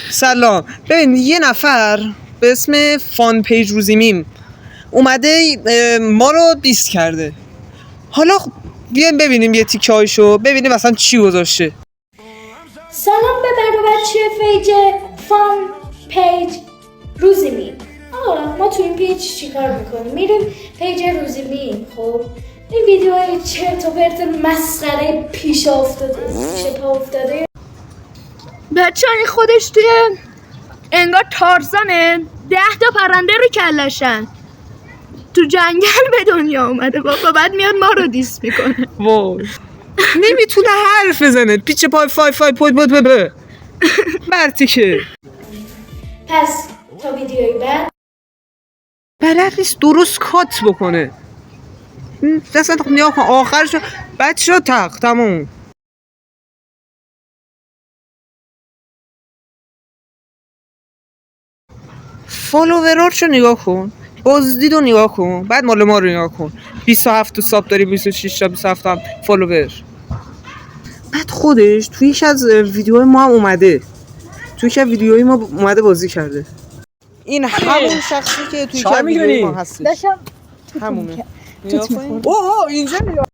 سلام. ببین یه نفر به اسم فان پیج روزی میم اومده ما رو دیس کرده. حالا بیایم ببینیم یه تیکه هایشو ببینیم مثلا چی گذاشته. سلام به بچه پیج فان پیج روزی میم. ما تو این پیج چیکار میکنیم؟ میریم پیج روزی میم. خب این ویدیوهای چرت و پرت مسخره پیش پا افتاده. بچه این خودش توی انگار تارزانه 10 تا پرنده رو کلشن تو جنگل به دنیا اومده بابا، بعد میاد ما رو دیس میکنه. وای نمیتونه حرف بزنه. پیچ پای فای فای پای بود مرتی که پس تا ویدیوی بعد بلد نیست درست کات بکنه. اصلا نیا کن آخرشو بعد شد تموم. فالوورارشو نگاه کن، بازدید رو نگاه کن، بعد مال ما رو نگاه کن. 27 تا ساب داری، 26 تا 27 هم فالوور. بعد خودش توی یکی از ویدیوهای ما هم اومده، توی یکی از ویدیوهای ما اومده بازی کرده. این همون شخصی که توی یکی از ویدیوهای ما هست. داشتم همونه. توت می‌خوردم. اوه اینجا نگاه